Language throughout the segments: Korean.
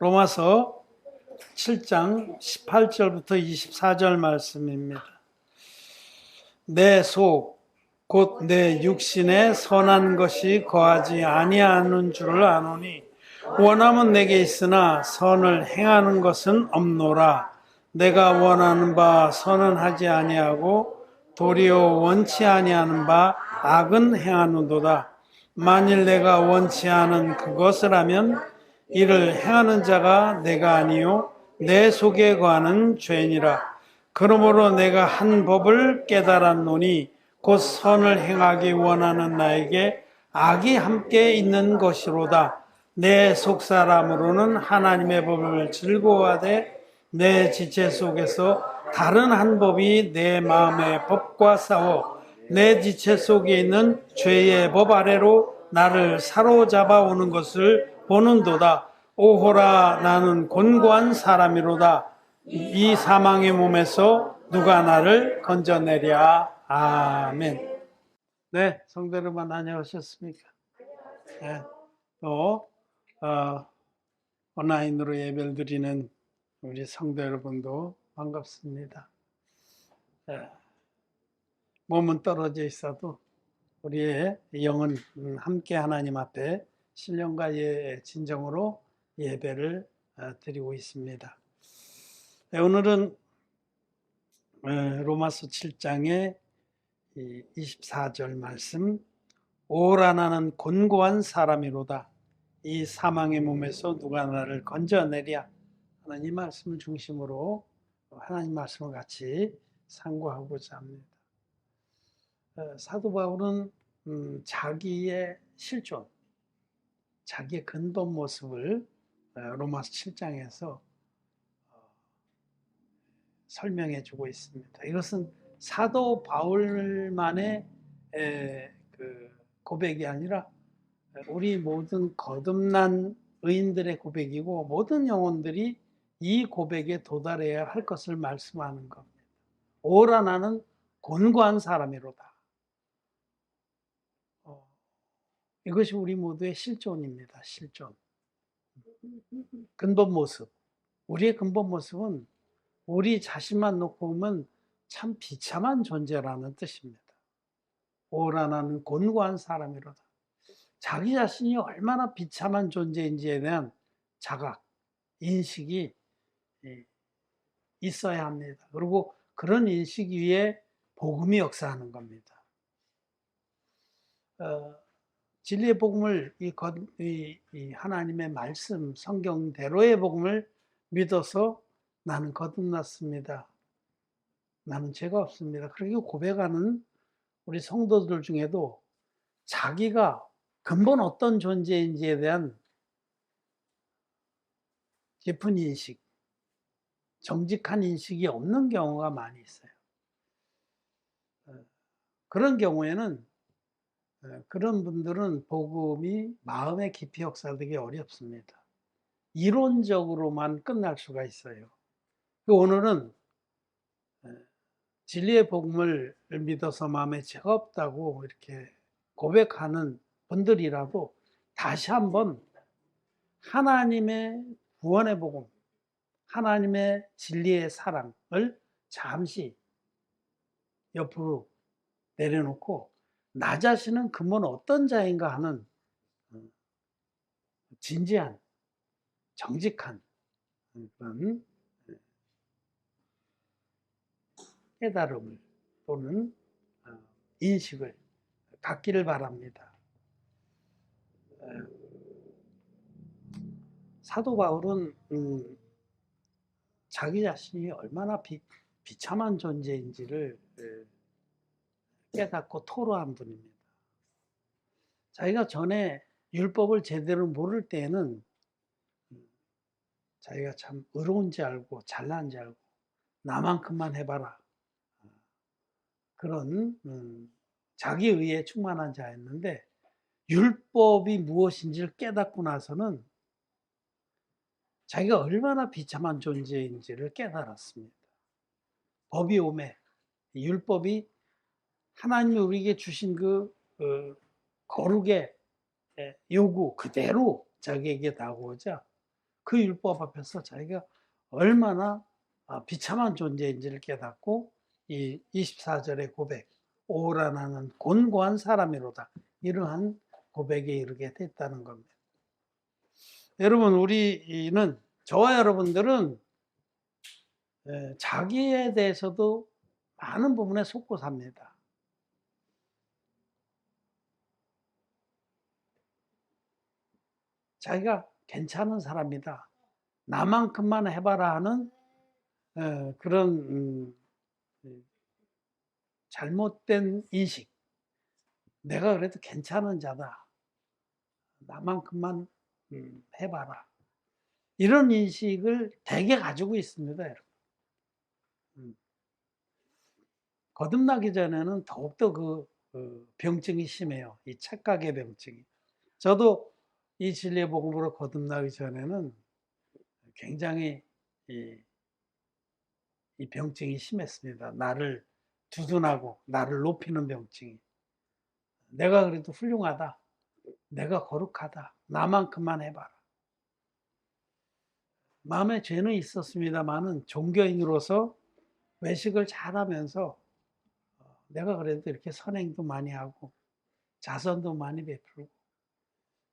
로마서 7장 18절부터 24절 말씀입니다. 내 속, 곧 내 육신에 선한 것이 거하지 아니하는 줄을 아노니 원함은 내게 있으나 선을 행하는 것은 없노라. 내가 원하는 바 선은 하지 아니하고 도리어 원치 아니하는 바 악은 행하는도다. 만일 내가 원치 않은 그것을 하면 이를 행하는 자가 내가 아니요 내 속에 거하는 죄니라. 그러므로 내가 한 법을 깨달았노니 곧 선을 행하기 원하는 나에게 악이 함께 있는 것이로다. 내 속사람으로는 하나님의 법을 즐거워하되 내 지체 속에서 다른 한 법이 내 마음의 법과 싸워 내 지체 속에 있는 죄의 법 아래로 나를 사로잡아 오는 것을 보는도다. 오호라, 나는 곤고한 사람이로다. 이 사망의 몸에서 누가 나를 건져내랴. 아멘. 네, 성도 여러분 안녕하셨습니까? 네, 또 온라인으로 예배를 드리는 우리 성도 여러분도 반갑습니다. 몸은 떨어져 있어도 우리의 영은 함께 하나님 앞에 신령과 진정으로 예배를 드리고 있습니다. 오늘은 로마서 7장의 24절 말씀, 오라 나는 곤고한 사람이로다. 이 사망의 몸에서 누가 나를 건져내랴 하는 이 말씀을 중심으로 하나님 말씀을 같이 상고하고자 합니다. 사도 바울은 자기의 실존, 자기의 근본 모습을 로마서 7장에서 설명해 주고 있습니다. 이것은 사도 바울만의 그 고백이 아니라 우리 모든 거듭난 의인들의 고백이고 모든 영혼들이 이 고백에 도달해야 할 것을 말씀하는 겁니다. 오라 나는 곤고한 사람이로다. 이것이 우리 모두의 실존입니다. 실존. 근본 모습. 우리의 근본 모습은 우리 자신만 놓고 보면 참 비참한 존재라는 뜻입니다. 오라 나는 곤고한 사람이로다. 자기 자신이 얼마나 비참한 존재인지에 대한 자각, 인식이 있어야 합니다. 그리고 그런 인식 위에 복음이 역사하는 겁니다. 진리의 복음을 이 하나님의 말씀, 성경대로의 복음을 믿어서 나는 거듭났습니다. 나는 죄가 없습니다. 그렇게 고백하는 우리 성도들 중에도 자기가 근본 어떤 존재인지에 대한 깊은 인식, 정직한 인식이 없는 경우가 많이 있어요. 그런 경우에는 그런 분들은 복음이 마음에 깊이 역사되기 어렵습니다. 이론적으로만 끝날 수가 있어요. 오늘은 진리의 복음을 믿어서 마음에 죄가 없다고 이렇게 고백하는 분들이라도 다시 한번 하나님의 구원의 복음, 하나님의 진리의 사랑을 잠시 옆으로 내려놓고 나 자신은 근본 어떤 자인가 하는 진지한, 정직한 그런 깨달음을 또는 인식을 갖기를 바랍니다. 사도 바울은 자기 자신이 얼마나 비참한 존재인지를 깨닫고 토로한 분입니다. 자기가 전에 율법을 제대로 모를 때에는 자기가 참 의로운지 알고 잘난지 알고 나만큼만 해봐라 그런 자기의에 충만한 자였는데 율법이 무엇인지를 깨닫고 나서는 자기가 얼마나 비참한 존재인지를 깨달았습니다. 법이 오매 율법이 하나님이 우리에게 주신 그 거룩의 요구 그대로 자기에게 다가오자 그 율법 앞에서 자기가 얼마나 비참한 존재인지를 깨닫고 이 24절의 고백, 오라 나는 곤고한 사람이로다. 이러한 고백에 이르게 됐다는 겁니다. 여러분, 우리는, 저와 여러분들은 자기에 대해서도 많은 부분에 속고 삽니다. 자기가 괜찮은 사람이다. 나만큼만 해봐라 하는 그런 잘못된 인식. 내가 그래도 괜찮은 자다. 나만큼만 해봐라. 이런 인식을 되게 가지고 있습니다, 여러분. 거듭나기 전에는 더욱더 그 병증이 심해요. 이 착각의 병증이. 저도 이 진리의 복음으로 거듭나기 전에는 굉장히 이 병증이 심했습니다. 나를 두둔하고 나를 높이는 병증이. 내가 그래도 훌륭하다. 내가 거룩하다. 나만큼만 해봐라. 마음에 죄는 있었습니다만은 종교인으로서 외식을 잘하면서 내가 그래도 이렇게 선행도 많이 하고 자선도 많이 베풀고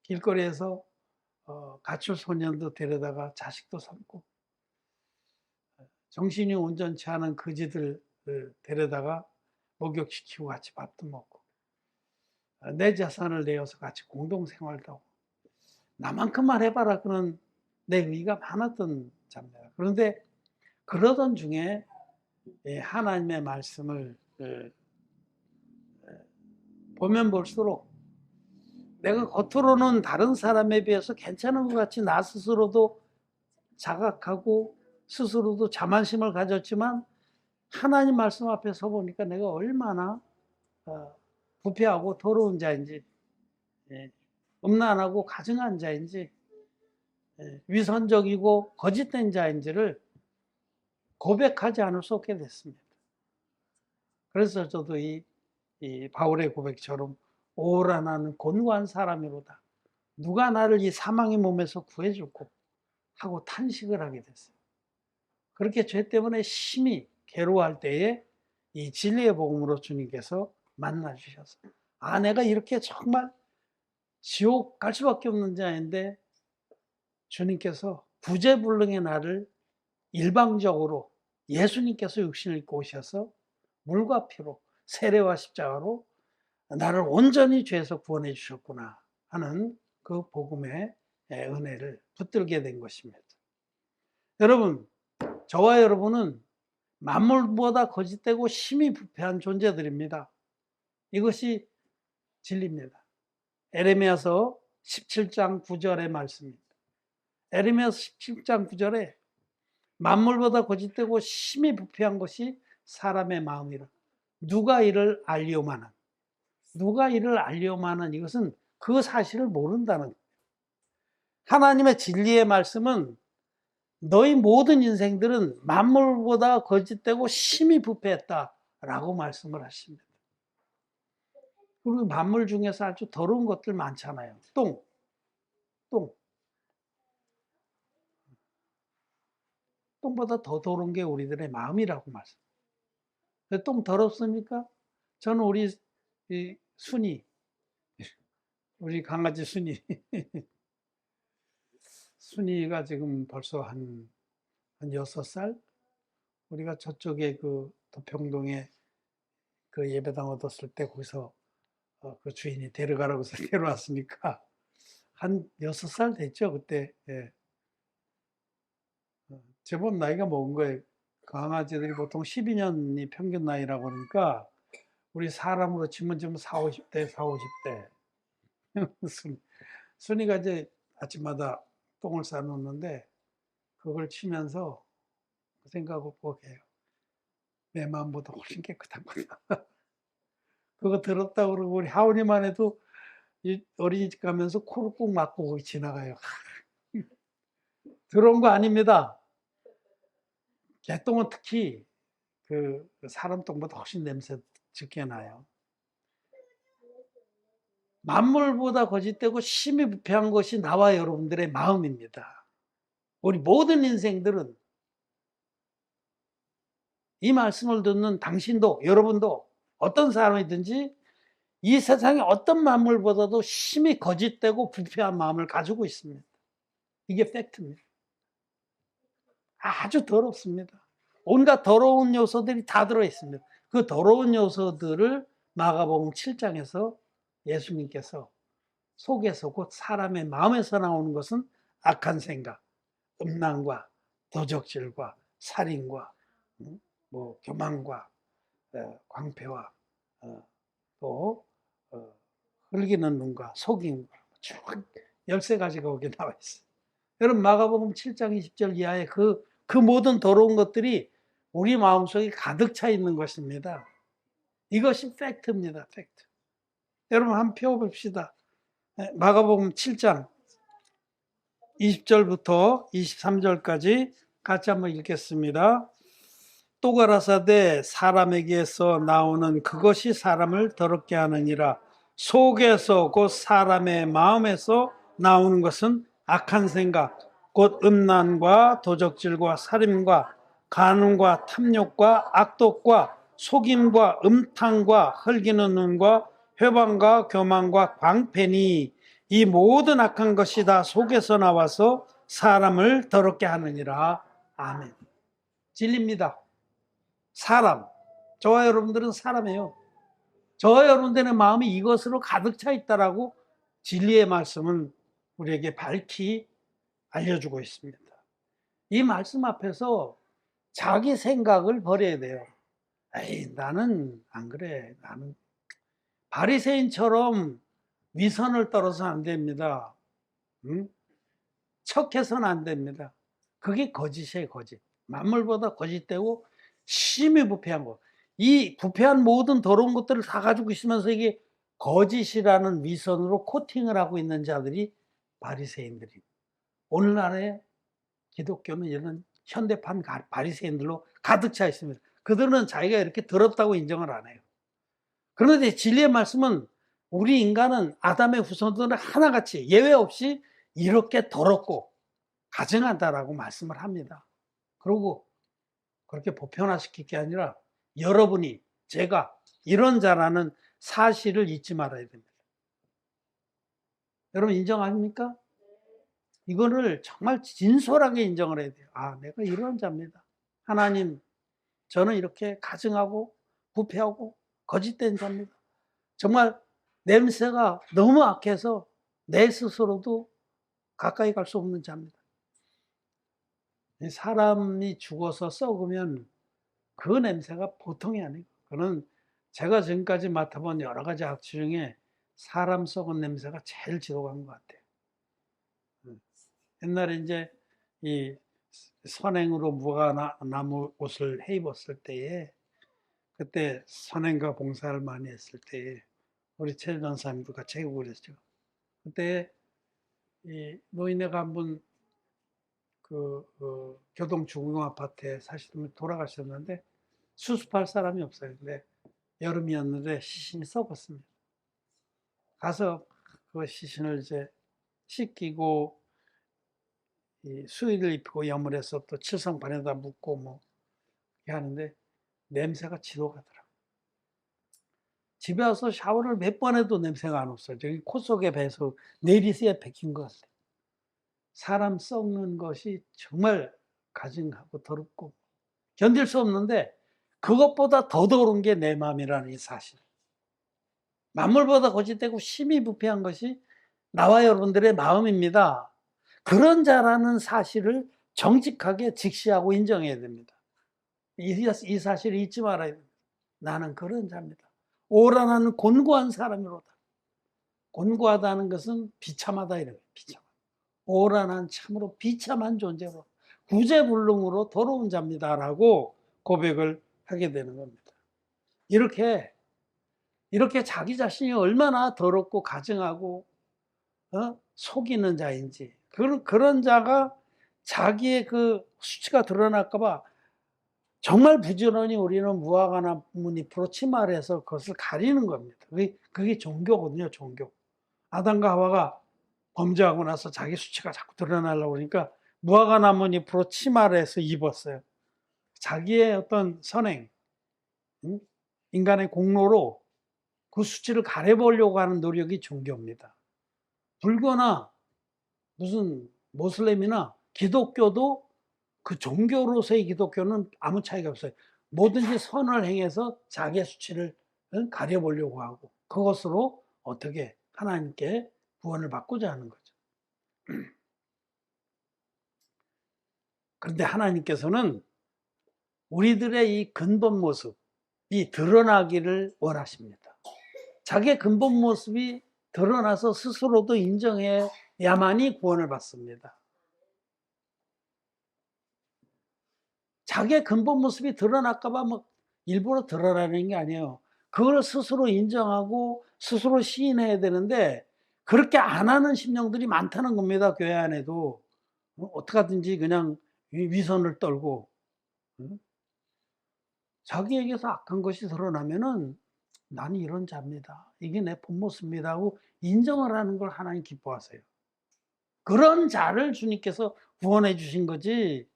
길거리에서 가출 소년도 데려다가 자식도 삼고 정신이 온전치 않은 거지들 데려다가 목욕시키고 같이 밥도 먹고 내 자산을 내어서 같이 공동생활도 하고 나만큼만 해봐라 그런 내 의의가 많았던 자입니다. 그런데 그러던 중에 하나님의 말씀을 보면 볼수록 내가 겉으로는 다른 사람에 비해서 괜찮은 것 같이 나 스스로도 자각하고 스스로도 자만심을 가졌지만 하나님 말씀 앞에 서 보니까 내가 얼마나 부패하고 더러운 자인지, 음란하고 가증한 자인지, 위선적이고 거짓된 자인지를 고백하지 않을 수 없게 됐습니다. 그래서 저도 이 바울의 고백처럼 오라 나는 곤고한 사람이로다. 누가 나를 이 사망의 몸에서 구해줄고 하고 탄식을 하게 됐어요. 그렇게 죄 때문에 심히 괴로워할 때에 이 진리의 복음으로 주님께서 만나주셔서 내가 이렇게 정말 지옥 갈 수밖에 없는 자인데 주님께서 구제불능의 나를 일방적으로 예수님께서 육신을 입고 오셔서 물과 피로 세례와 십자가로 나를 온전히 죄에서 구원해 주셨구나 하는 그 복음의 은혜를 붙들게 된 것입니다. 여러분, 저와 여러분은 만물보다 거짓되고 심히 부패한 존재들입니다. 이것이 진리입니다. 에레미야서 17장 9절의 말씀입니다. 에레미야서 17장 9절에 만물보다 거짓되고 심히 부패한 것이 사람의 마음이라. 누가 이를 알리오마는, 누가 이를 알리오마는, 이것은 그 사실을 모른다는 거예요. 하나님의 진리의 말씀은 너희 모든 인생들은 만물보다 거짓되고 심히 부패했다라고 말씀을 하십니다. 그리고 만물 중에서 아주 더러운 것들 많잖아요. 똥. 똥보다 더 더러운 게 우리들의 마음이라고 말씀해요. 똥 더럽습니까? 저는 우리 순이, 우리 강아지 순이, 순이가 지금 벌써 한 6살? 우리가 저쪽에 그 도평동에 그 예배당 얻었을 때 거기서 그 주인이 데려가라고 해서 데려왔으니까 한 6살 됐죠, 그때. 예. 제법 나이가 먹은 거예요. 강아지들이 보통 12년이 평균 나이라고 그러니까 우리 사람으로 치면 지금 40, 50대, 40, 50대. 순이가 이제 아침마다 똥을 싸놓는데 그걸 치면서 그 생각을 꼭 해요. 내 마음보다 훨씬 깨끗한 거다. 그거 더럽다고 그러고 우리 하원이만 해도 어린이집 가면서 코를 꼭 막고 거기 지나가요. 더러운 거 아닙니다. 개똥은 특히 그 사람 똥보다 훨씬 냄새 짙게 나요. 만물보다 거짓되고 심히 부패한 것이 나와 여러분들의 마음입니다. 우리 모든 인생들은 이 말씀을 듣는 당신도, 여러분도 어떤 사람이든지 이 세상의 어떤 만물보다도 심히 거짓되고 부패한 마음을 가지고 있습니다. 이게 팩트입니다. 아주 더럽습니다. 온갖 더러운 요소들이 다 들어있습니다. 그 더러운 요소들을 마가복음 7장에서 예수님께서 속에서 곧 사람의 마음에서 나오는 것은 악한 생각, 음란과 도적질과 살인과 뭐 교만과 광폐와 또 흘기는 눈과 속임과 쭉 13가지가 거기에 나와 있어요. 여러분 마가복음 7장 20절 이하의 그 모든 더러운 것들이 우리 마음속에 가득 차 있는 것입니다. 이것이 팩트입니다. 팩트. 여러분 한번 펴봅시다. 마가복음 7장 20절부터 23절까지 같이 한번 읽겠습니다. 또 가라사대 사람에게서 나오는 그것이 사람을 더럽게 하느니라. 속에서 곧 사람의 마음에서 나오는 것은 악한 생각, 곧 음란과 도적질과 살인과 간음과 탐욕과 악독과 속임과 음탕과 흘기는 눈과 회방과 교만과 광패니 이 모든 악한 것이 다 속에서 나와서 사람을 더럽게 하느니라. 아멘. 진리입니다. 사람, 저와 여러분들은 사람이에요. 저와 여러분들의 마음이 이것으로 가득 차 있다라고 진리의 말씀은 우리에게 밝히 알려주고 있습니다. 이 말씀 앞에서 자기 생각을 버려야 돼요. 에이, 나는 안 그래. 나는 바리새인처럼 위선을 떨어서 안 됩니다. 척해서는 안 됩니다. 그게 거짓이에요, 거짓. 만물보다 거짓되고 심히 부패한 거. 이 부패한 모든 더러운 것들을 다 가지고 있으면서 이게 거짓이라는 위선으로 코팅을 하고 있는 자들이 바리새인들입니다. 오늘날의 기독교는 이런 현대판 바리새인들로 가득 차 있습니다. 그들은 자기가 이렇게 더럽다고 인정을 안 해요. 그런데 진리의 말씀은 우리 인간은 아담의 후손들은 하나같이 예외 없이 이렇게 더럽고 가증하다라고 말씀을 합니다. 그리고 그렇게 보편화시킬 게 아니라 여러분이, 제가 이런 자라는 사실을 잊지 말아야 됩니다. 여러분 인정합니까? 이거를 정말 진솔하게 인정을 해야 돼요. 아, 내가 이런 자입니다. 하나님, 저는 이렇게 가증하고 부패하고 거짓된 자입니다. 정말 냄새가 너무 악해서 내 스스로도 가까이 갈 수 없는 자입니다. 사람이 죽어서 썩으면 그 냄새가 보통이 아니에요. 그는 제가 지금까지 맡아본 여러 가지 악취 중에 사람 썩은 냄새가 제일 지독한 것 같아요. 옛날에 이제 이 선행으로 무화과나무 옷을 해 입었을 때에, 그때 선행과 봉사를 많이 했을 때에 우리 최 전사님도 같이 해보고 그랬죠. 그때 이 노인네가 한 분 교동중공 아파트에 사시던 돌아가셨는데 수습할 사람이 없어요. 근데 여름이었는데 시신이 썩었습니다. 가서 그 시신을 이제 씻기고 수의를 입히고 염을해서 또 칠성반에다 묻고 뭐 이렇게 하는데 냄새가 지독하더라고요. 집에 와서 샤워를 몇 번 해도 냄새가 안 없어요. 저기 코 속에 배서 내리스에 박힌 것 같아요. 사람 썩는 것이 정말 가증하고 더럽고 견딜 수 없는데 그것보다 더 더러운 게 내 마음이라는 이 사실. 만물보다 거짓되고 심히 부패한 것이 나와 여러분들의 마음입니다. 그런 자라는 사실을 정직하게 직시하고 인정해야 됩니다. 이 사실을 잊지 말아야 됩니다. 나는 그런 자입니다. 오라나는 곤고한 사람이로다. 곤고하다는 것은 비참하다 이런 거예요. 비참. 오라는 참으로 비참한 존재로 구제불능으로 더러운 자입니다라고 고백을 하게 되는 겁니다. 이렇게 자기 자신이 얼마나 더럽고 가증하고 속이는 자인지, 그런 자가 자기의 그 수치가 드러날까봐 정말 부지런히 우리는 무화과나무 잎으로 치마를 해서 그것을 가리는 겁니다. 그게 종교거든요, 종교. 아담과 하와가 범죄하고 나서 자기 수치가 자꾸 드러나려고 그러니까 무화과 나뭇잎으로 치마를 해서 입었어요. 자기의 어떤 선행, 인간의 공로로 그 수치를 가려보려고 하는 노력이 종교입니다. 불교나 무슨 모슬렘이나 기독교도 그 종교로서의 기독교는 아무 차이가 없어요. 뭐든지 선을 행해서 자기의 수치를 가려보려고 하고 그것으로 어떻게 하나님께 구원을 받고자 하는 거죠. 그런데 하나님께서는 우리들의 이 근본 모습이 드러나기를 원하십니다. 자기의 근본 모습이 드러나서 스스로도 인정해야만이 구원을 받습니다. 자기의 근본 모습이 드러날까 봐 뭐 일부러 드러나는 게 아니에요. 그걸 스스로 인정하고 스스로 시인해야 되는데 그렇게 안 하는 심령들이 많다는 겁니다. 교회 안에도. 어떻게 하든지 그냥 위선을 떨고 자기에게서 악한 것이 드러나면은 나는 이런 자입니다. 이게 내 본 모습입니다 하고 인정을 하는 걸 하나님 기뻐하세요. 그런 자를 주님께서 구원해 주신 거지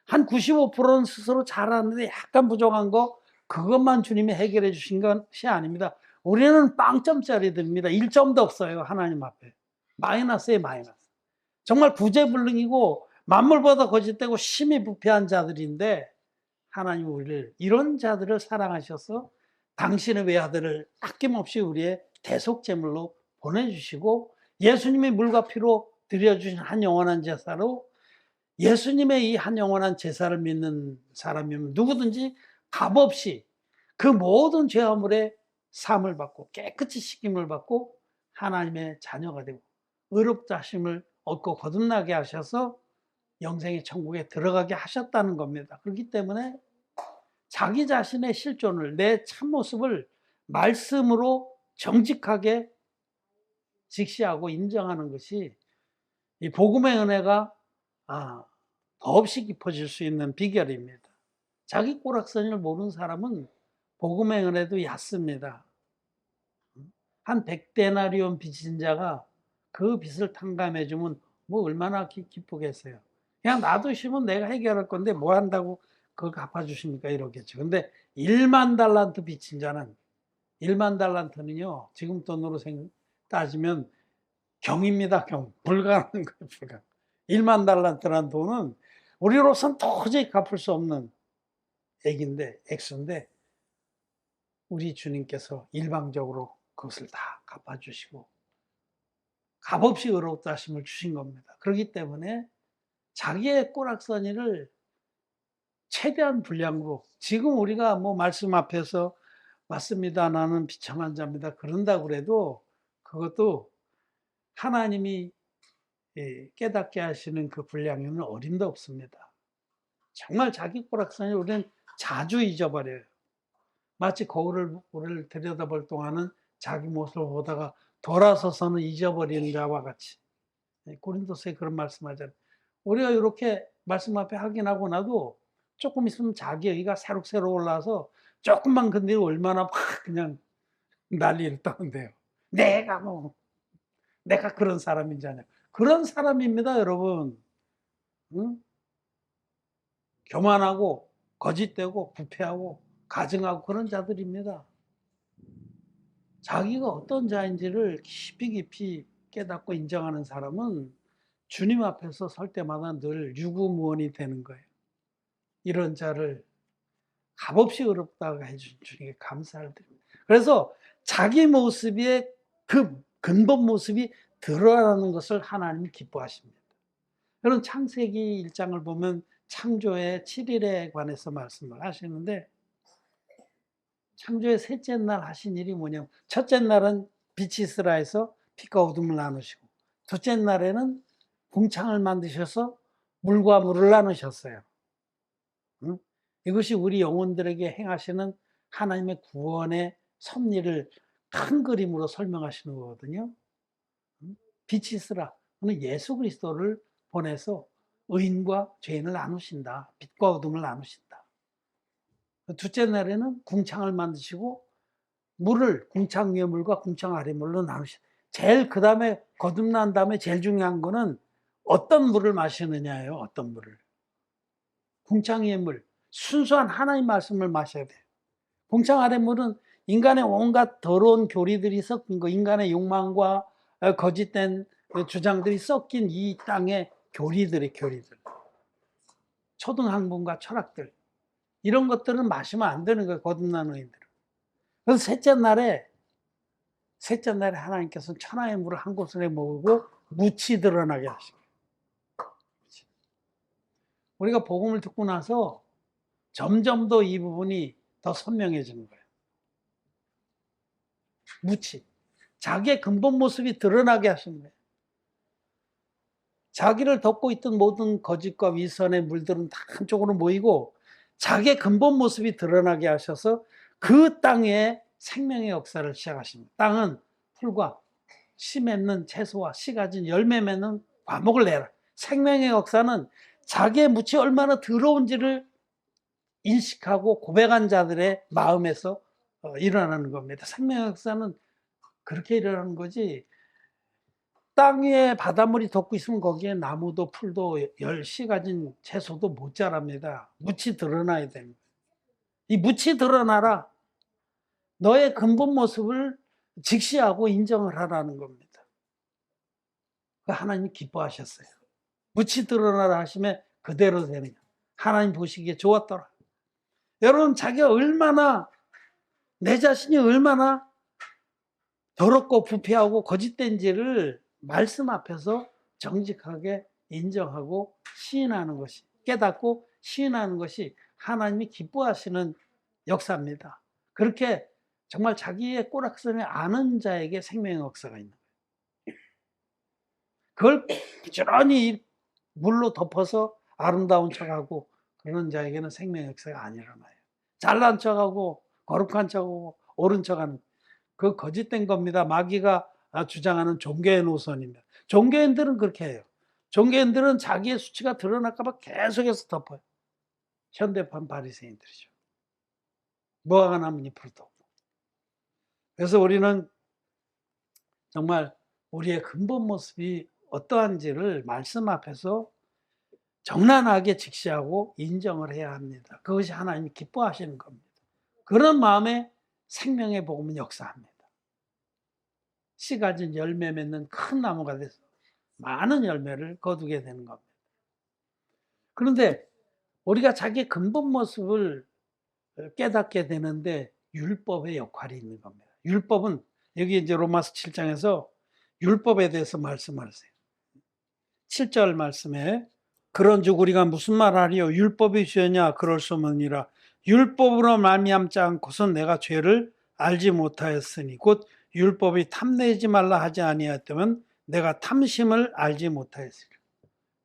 한 95%는 스스로 잘하는데 약간 부족한 거 그것만 주님이 해결해 주신 것이 아닙니다. 우리는 빵점짜리들입니다. 1점도 없어요. 하나님 앞에. 마이너스에 마이너스. 정말 구제불능이고 만물보다 거짓되고 심히 부패한 자들인데 하나님 우리를 이런 자들을 사랑하셔서 당신의 외아들을 아낌없이 우리의 대속제물로 보내주시고 예수님이 물과 피로 드려주신 한 영원한 제사로 예수님의 이 한 영원한 제사를 믿는 사람이면 누구든지 값없이 그 모든 죄화물의 사함을 받고 깨끗이 씻김을 받고 하나님의 자녀가 되고 의롭다 하심을 얻고 거듭나게 하셔서 영생의 천국에 들어가게 하셨다는 겁니다. 그렇기 때문에 자기 자신의 실존을 내 참모습을 말씀으로 정직하게 직시하고 인정하는 것이 이 복음의 은혜가 더없이 깊어질 수 있는 비결입니다. 자기 꼬락서니를 모르는 사람은 복음의 은혜도 얕습니다. 한 100데나리온 빚진 자가 그 빚을 탕감해 주면 뭐 얼마나 기쁘겠어요. 그냥 놔두시면 내가 해결할 건데 뭐 한다고 그걸 갚아주십니까 이러겠죠. 근데 1만 달란트 빚진 자는 1만 달란트는요 지금 돈으로 따지면 경입니다. 경. 불가능한 거예요. 불가능. 1만 달란트라는 돈은 우리로선 도저히 갚을 수 없는 액수인데 우리 주님께서 일방적으로 그것을 다 갚아주시고 값없이 의롭다 하심을 주신 겁니다. 그렇기 때문에 자기의 꼬락서니를 최대한 분량으로 지금 우리가 뭐 말씀 앞에서 맞습니다. 나는 비참한 자입니다. 그런다고 그래도 그것도 하나님이 깨닫게 하시는 그 분량에는 어림도 없습니다. 정말 자기 꼬락서니를 우리는 자주 잊어버려요. 마치 거울을 들여다볼 동안은 자기 모습을 보다가 돌아서서는 잊어버리는 자와 같이. 고린도서에 그런 말씀하잖아요. 우리가 이렇게 말씀 앞에 확인하고 나도 조금 있으면 자기 의가 새록새록 올라와서 조금만 건드리고 얼마나 막 그냥 난리를 떠는데요. 내가 그런 사람인지 아냐. 그런 사람입니다, 여러분. 응? 교만하고 거짓되고 부패하고 가증하고 그런 자들입니다. 자기가 어떤 자인지를 깊이 깨닫고 인정하는 사람은 주님 앞에서 설 때마다 늘 유구무원이 되는 거예요. 이런 자를 값없이 의롭다고 해준 주님께 감사를 드립니다. 그래서 자기 모습의 그 근본 모습이 드러나는 것을 하나님이 기뻐하십니다. 여러분 창세기 1장을 보면 창조의 7일에 관해서 말씀을 하시는데 창조의 셋째 날 하신 일이 뭐냐면 첫째 날은 빛이 있으라 해서 빛과 어둠을 나누시고 둘째 날에는 궁창을 만드셔서 물과 물을 나누셨어요. 응? 이것이 우리 영혼들에게 행하시는 하나님의 구원의 섭리를 큰 그림으로 설명하시는 거거든요. 빛이 있으라. 그는 예수 그리스도를 보내서 의인과 죄인을 나누신다. 빛과 어둠을 나누신다. 둘째 날에는 궁창을 만드시고 물을 궁창 위의 물과 궁창 아래 물로 나누신다. 제일 그 다음에 거듭난 다음에 제일 중요한 거는 어떤 물을 마시느냐예요. 어떤 물을. 궁창의 물, 순수한 하나님 말씀을 마셔야 돼요. 궁창 아래 물은 인간의 온갖 더러운 교리들이 섞인 거, 인간의 욕망과 거짓된 주장들이 섞인 이 땅의 교리들. 초등학문과 철학들. 이런 것들은 마시면 안 되는 거예요. 거듭난 의인들은. 그래서 셋째 날에 하나님께서는 천하의 물을 한 곳에 모으고 묻이 드러나게 하시고. 우리가 복음을 듣고 나서 점점 더 이 부분이 더 선명해지는 거예요. 묻이. 자기의 근본 모습이 드러나게 하시는 거예요. 자기를 덮고 있던 모든 거짓과 위선의 물들은 다 한쪽으로 모이고 자기의 근본 모습이 드러나게 하셔서 그 땅에 생명의 역사를 시작하십니다. 땅은 풀과 씨 맺는 채소와 씨 가진 열매 맺는 과목을 내라. 생명의 역사는 자기의 묻이 얼마나 더러운지를 인식하고 고백한 자들의 마음에서 일어나는 겁니다. 생명의 역사는 그렇게 일어나는 거지. 땅 위에 바닷물이 덮고 있으면 거기에 나무도 풀도 씨 가진 채소도 못 자랍니다. 묻이 드러나야 됩니다. 이 묻이 드러나라. 너의 근본 모습을 직시하고 인정을 하라는 겁니다. 하나님이 기뻐하셨어요. 묻이 드러나라 하시면 그대로 되느냐. 하나님 보시기에 좋았더라. 여러분, 자기가 얼마나, 내 자신이 얼마나 더럽고 부패하고 거짓된지를 말씀 앞에서 정직하게 인정하고 시인하는 것이, 깨닫고 시인하는 것이 하나님이 기뻐하시는 역사입니다. 그렇게 정말 자기의 꼬락선을 아는 자에게 생명의 역사가 있는 거예요. 그걸 부지런히 물로 덮어서 아름다운 척하고 그런 자에게는 생명의 역사가 안 일어나요. 잘난 척하고 거룩한 척하고 옳은 척하는 그 거짓된 겁니다. 마귀가 주장하는 종교의 노선입니다. 종교인들은 그렇게 해요. 종교인들은 자기의 수치가 드러날까 봐 계속해서 덮어요. 현대판 바리새인들이죠. 뭐가 나면 잎을 덮고. 그래서 우리는 정말 우리의 근본 모습이 어떠한지를 말씀 앞에서 정난하게 직시하고 인정을 해야 합니다. 그것이 하나님이 기뻐하시는 겁니다. 그런 마음에 생명의 복음은 역사합니다. 씨 가진 열매 맺는 큰 나무가 돼서 많은 열매를 거두게 되는 겁니다. 그런데 우리가 자기의 근본 모습을 깨닫게 되는데 율법의 역할이 있는 겁니다. 율법은 여기 이제 로마서 7장에서 율법에 대해서 말씀하세요. 7절 말씀에 그런즉 우리가 무슨 말하리요? 율법이 죄냐? 그럴 수 없느니라. 율법으로 말미암지 않고서 내가 죄를 알지 못하였으니 곧 율법이 탐내지 말라 하지 아니하였다면 내가 탐심을 알지 못하였으리라.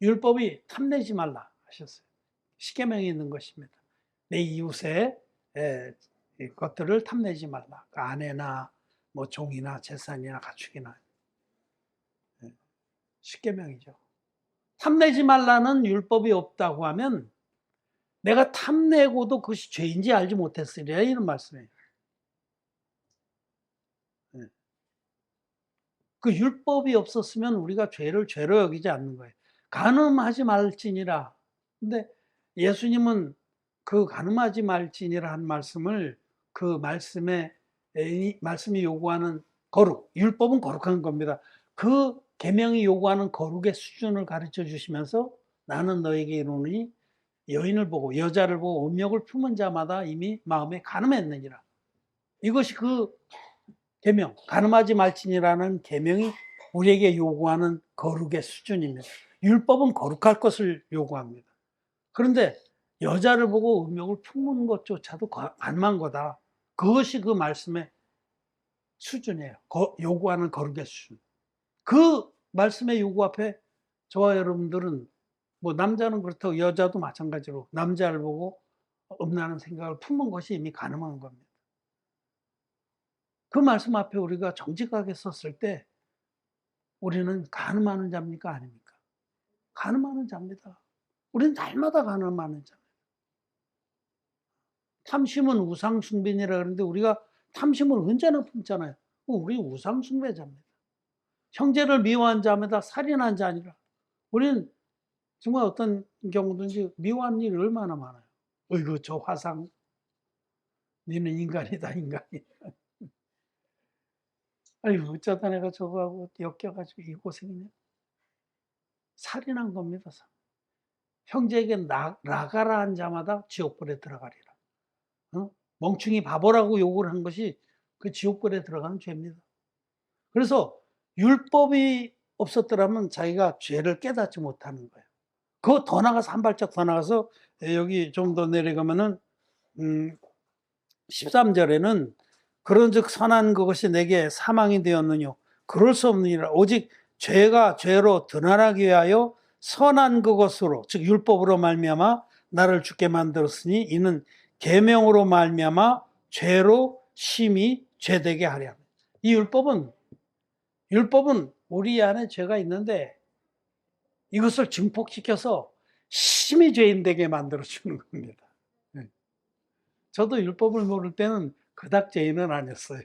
율법이 탐내지 말라 하셨어요. 십계명이 있는 것입니다. 내 이웃의 것들을 탐내지 말라. 그 아내나 뭐 종이나 재산이나 가축이나 십계명이죠. 탐내지 말라는 율법이 없다고 하면 내가 탐내고도 그것이 죄인지 알지 못했으리라 이런 말씀이에요. 그 율법이 없었으면 우리가 죄를 죄로 여기지 않는 거예요. 간음하지 말지니라. 근데 예수님은 그 간음하지 말지니라 한 말씀을 그 말씀이 요구하는 거룩, 율법은 거룩한 겁니다. 그 계명이 요구하는 거룩의 수준을 가르쳐 주시면서 나는 너에게 이르노니 여인을 보고 여자를 보고 음욕을 품은 자마다 이미 마음에 간음했느니라. 이것이 그 계명, 간음하지 말지니라는 계명이 우리에게 요구하는 거룩의 수준입니다. 율법은 거룩할 것을 요구합니다. 그런데 여자를 보고 음욕을 품는 것조차도 간음한 거다. 그것이 그 말씀의 수준이에요. 요구하는 거룩의 수준. 그 말씀의 요구 앞에 저와 여러분들은 뭐 남자는 그렇다고 여자도 마찬가지로 남자를 보고 음란한 생각을 품은 것이 이미 간음한 겁니다. 그 말씀 앞에 우리가 정직하게 섰을 때 우리는 간음하는 자입니까? 아닙니까? 간음하는 자입니다. 우리는 날마다 간음하는 자입니다. 탐심은 우상숭배니라 그러는데 우리가 탐심을 언제나 품잖아요. 우리 우상숭배자입니다. 형제를 미워한 자마다 살인한 자 아니라 우리는 정말 어떤 경우든지 미워하는 일이 얼마나 많아요. 어이구, 저 화상, 니는 인간이다, 인간이. 아이고, 어쩌다 내가 저거하고 엮여가지고 이 고생이네. 살인한 겁니다. 형제에게 나가라 한 자마다 지옥불에 들어가리라. 어? 멍충이 바보라고 욕을 한 것이 그 지옥불에 들어가는 죄입니다. 그래서 율법이 없었더라면 자기가 죄를 깨닫지 못하는 거예요. 그거 더 나가서 한 발짝 더 나가서 여기 좀 더 내려가면은 13절에는 그런즉 선한 그것이 내게 사망이 되었느뇨 그럴 수 없느니라 오직 죄가 죄로 드러나기 위하여 선한 그것으로 즉 율법으로 말미암아 나를 죽게 만들었으니 이는 계명으로 말미암아 죄로 심히 죄되게 하려 합니다. 이 율법은 우리 안에 죄가 있는데 이것을 증폭시켜서 심히 죄인 되게 만들어주는 겁니다. 저도 율법을 모를 때는 그닥 죄인은 아니었어요.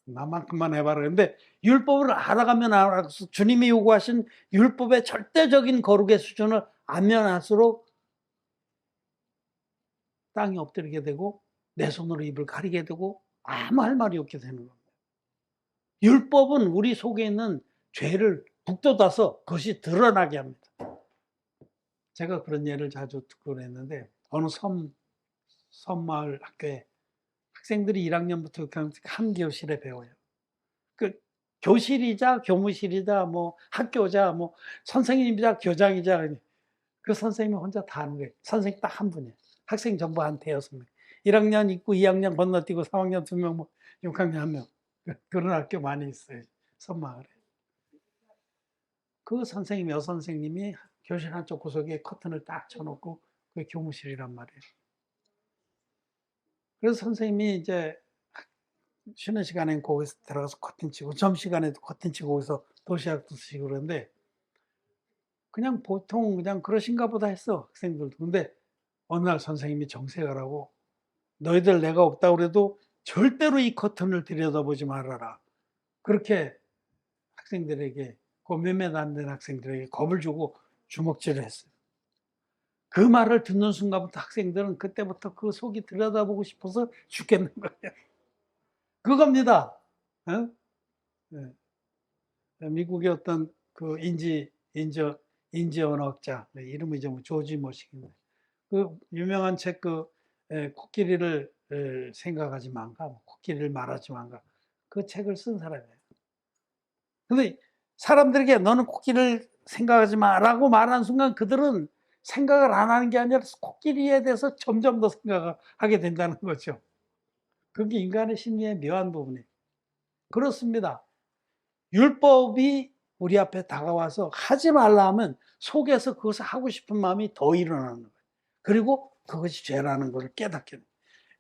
나만큼만 해봐라. 근데 율법을 알아가면 알아서 주님이 요구하신 율법의 절대적인 거룩의 수준을 알면 알수록 땅에 엎드리게 되고 내 손으로 입을 가리게 되고 아무 할 말이 없게 되는 겁니다. 율법은 우리 속에 있는 죄를 북돋아서 그것이 드러나게 합니다. 제가 그런 예를 자주 듣고 그랬는데 어느 섬마을 학교에 학생들이 1학년부터 한 교실에 배워요. 그 교실이자 교무실이자 뭐 학교자 뭐 선생님이자 교장이자 그 선생님이 혼자 다 하는 거예요. 선생님 딱 한 분이에요. 학생 전부 한 대여섯 명. 1학년 있고 2학년 건너뛰고 3학년 2명 뭐 6학년 1명. 그런 학교 많이 있어요. 섬마을에. 그 선생님, 여선생님이 교실 한쪽 구석에 커튼을 딱 쳐놓고 그게 교무실이란 말이에요. 그래서 선생님이 이제 쉬는 시간엔 거기서 들어가서 커튼 치고 점심시간에도 커튼 치고 거기서 도시락도 쓰시고 그러는데 그냥 보통 그냥 그러신가 보다 했어 학생들도. 근데 어느 날 선생님이 정색을 하고 너희들 내가 없다고 그래도 절대로 이 커튼을 들여다보지 말아라. 그렇게 학생들에게 그 몇몇 안 된 학생들에게 겁을 주고 주먹질을 했어요. 그 말을 듣는 순간부터 학생들은 그때부터 그 속이 들여다보고 싶어서 죽겠는 거예요. 그겁니다. 어? 네. 미국의 어떤 그 인지 언어학자 이름이 좀 조지 머식인데 그 유명한 책 그 코끼리를 생각하지 만가 코끼리를 말하지 만가 그 책을 쓴 사람이에요. 근데 사람들에게 너는 코끼리를 생각하지 마라고 말하는 순간 그들은 생각을 안 하는 게 아니라 코끼리에 대해서 점점 더 생각하게 된다는 거죠. 그게 인간의 심리의 묘한 부분이에요. 그렇습니다. 율법이 우리 앞에 다가와서 하지 말라 하면 속에서 그것을 하고 싶은 마음이 더 일어나는 거예요. 그리고 그것이 죄라는 것을 깨닫게 됩니다.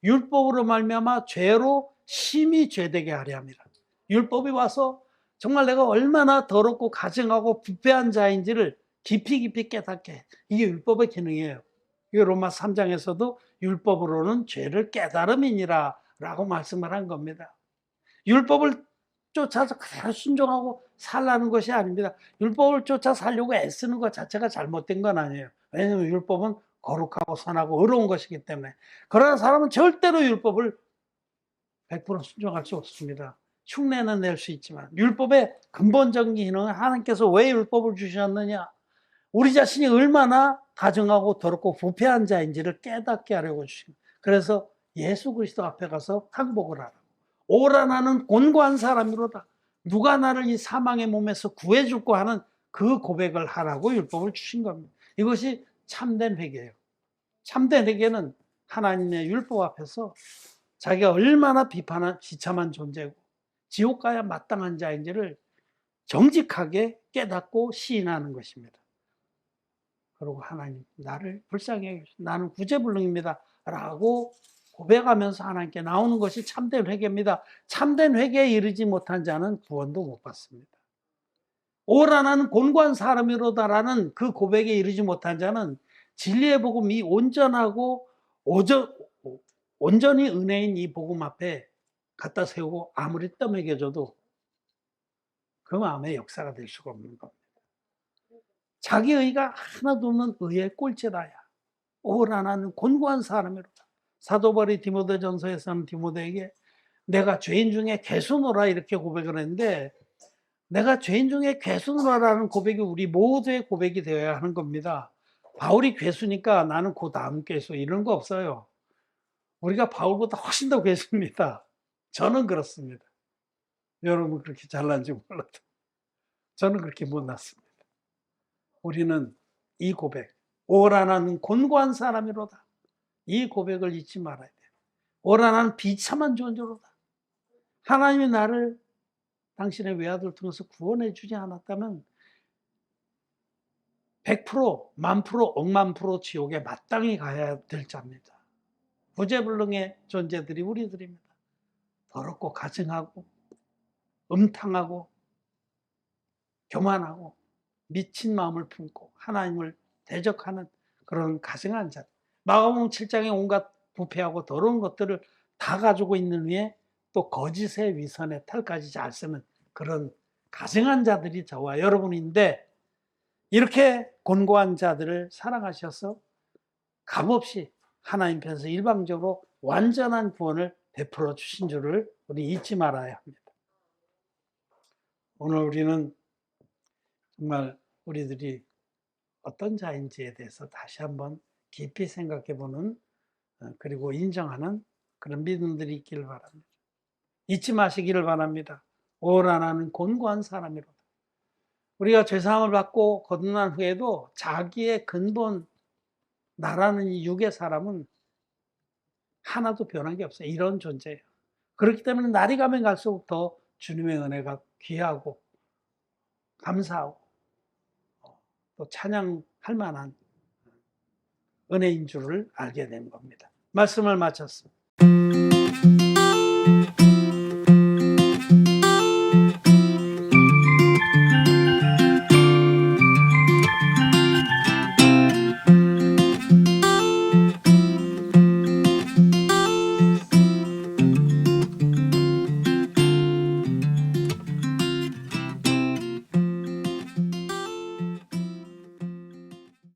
율법으로 말미암아 죄로 심히 죄되게 하려 합니다. 율법이 와서 정말 내가 얼마나 더럽고 가증하고 부패한 자인지를 깊이 깨닫게 해. 이게 율법의 기능이에요. 이게 로마 3장에서도 율법으로는 죄를 깨달음이니라 라고 말씀을 한 겁니다. 율법을 쫓아서 그대로 순종하고 살라는 것이 아닙니다. 율법을 쫓아 살려고 애쓰는 것 자체가 잘못된 건 아니에요. 왜냐하면 율법은 거룩하고 선하고 의로운 것이기 때문에. 그러나 사람은 절대로 율법을 100% 순종할 수 없습니다. 흉내는 낼 수 있지만 율법의 근본적인 기능은 하나님께서 왜 율법을 주셨느냐, 우리 자신이 얼마나 가증하고 더럽고 부패한 자인지를 깨닫게 하려고 주신 거예요. 그래서 예수 그리스도 앞에 가서 항복을 하라. 오라 나는 곤고한 사람이로다. 누가 나를 이 사망의 몸에서 구해줄까 하는 그 고백을 하라고 율법을 주신 겁니다. 이것이 참된 회개예요. 참된 회개는 하나님의 율법 앞에서 자기가 얼마나 비참한 존재고 지옥 가야 마땅한 자인지를 정직하게 깨닫고 시인하는 것입니다. 그리고 하나님, 나를 불쌍히 여기시오. 나는 구제불능입니다. 라고 고백하면서 하나님께 나오는 것이 참된 회개입니다. 참된 회개에 이르지 못한 자는 구원도 못 받습니다. 오라 나는 곤고한 사람이로다라는 그 고백에 이르지 못한 자는 진리의 복음이 온전하고 온전히 은혜인 이 복음 앞에 갖다 세우고 아무리 떠먹여줘도 그 마음의 역사가 될 수가 없는 겁니다. 자기 의가 하나도 없는 의의 꼴찌라야. 오라나는 곤고한 사람이로다. 사도 바울이 디모데전서에서는 디모데에게 내가 죄인 중에 괴수노라 이렇게 고백을 했는데, 내가 죄인 중에 괴수노라라는 고백이 우리 모두의 고백이 되어야 하는 겁니다. 바울이 괴수니까 나는 그 다음 괴수 이런 거 없어요. 우리가 바울보다 훨씬 더 괴수입니다. 저는 그렇습니다. 여러분 그렇게 잘난지 몰라도 저는 그렇게 못났습니다. 우리는 이 고백, 오라나는 곤고한 사람이로다. 이 고백을 잊지 말아야 돼요. 오라나는 비참한 존재로다. 하나님이 나를 당신의 외아들을 통해서 구원해 주지 않았다면 100%, 1000%, 억만 프로 지옥에 마땅히 가야 될 자입니다. 구제불능의 존재들이 우리들입니다. 더럽고 가증하고 음탕하고 교만하고 미친 마음을 품고 하나님을 대적하는 그런 가증한 자. 마가복음 7장에 온갖 부패하고 더러운 것들을 다 가지고 있는 위에 또 거짓의 위선의 탈까지 잘 쓰는 그런 가증한 자들이 저와 여러분인데, 이렇게 곤고한 자들을 사랑하셔서 값없이 하나님 편에서 일방적으로 완전한 구원을 베풀어 주신 줄을 우리 잊지 말아야 합니다. 오늘 우리는 정말 우리들이 어떤 자인지에 대해서 다시 한번 깊이 생각해 보는, 그리고 인정하는 그런 믿음들이 있기를 바랍니다. 잊지 마시기를 바랍니다. 오라나는 곤고한 사람이로다. 우리가 죄사함을 받고 거듭난 후에도 자기의 근본 나라는 이 육의 사람은 하나도 변한 게 없어요. 이런 존재예요. 그렇기 때문에 날이 가면 갈수록 더 주님의 은혜가 귀하고 감사하고 또 찬양할 만한 은혜인 줄을 알게 된 겁니다. 말씀을 마쳤습니다.